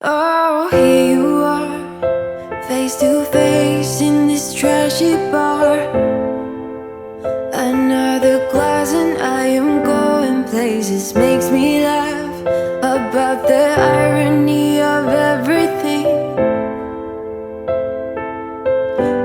Oh, here you are, face to face in this trashy bar. Another glass and I am going places. Makes me laugh about the irony of everything.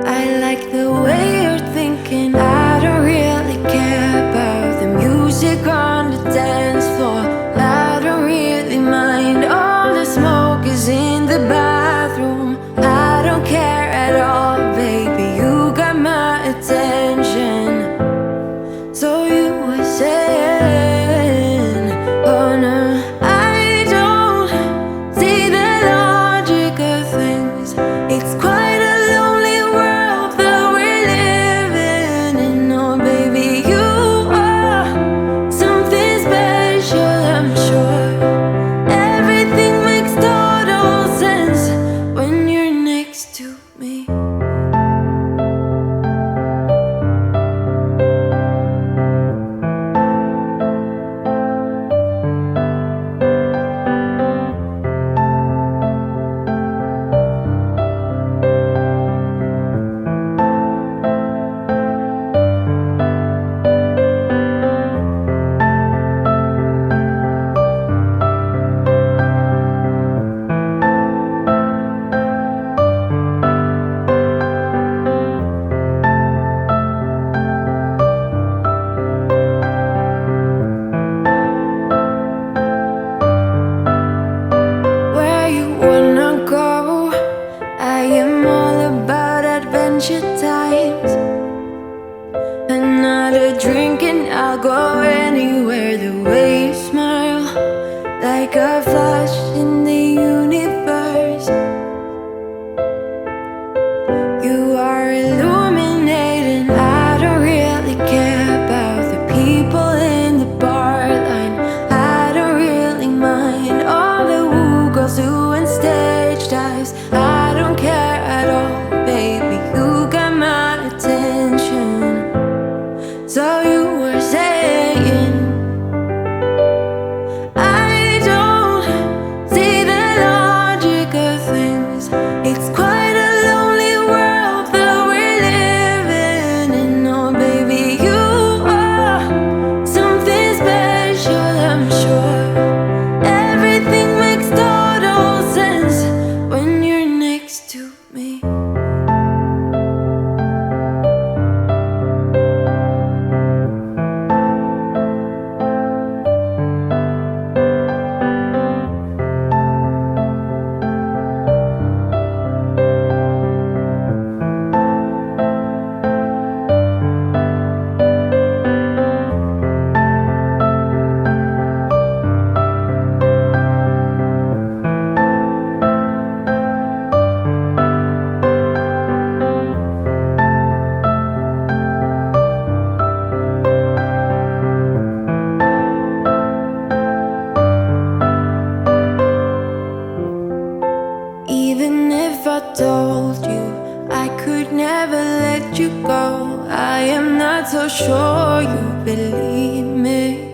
I like the way you're thinking. I don't really care about the music on the dance floor. I don't really mind all the smoke is in the bathroom. I don't care at all, baby, you got my attention. So you were saying, oh no, I don't see the logic of things. It's quite a lonely world that we're living in. Oh baby, you are something special, I'm sure. Everything makes total sense when you're next to me. I am all about adventure times. Another drink and I'll go anywhere. The way you smile, like a flash in the universe. You are illuminating. I don't really care about the people in the bar line. I don't really mind all the woo girls doing stage dives. I don't care at all, baby, you got my attention. So you were saying, I don't see the logic of things. It's quite a lonely world that we're living in. Oh baby, you are something special, I'm sure. Everything makes total sense when you're next to me. Even if I told you I could never let you go, I am not so sure you believe me.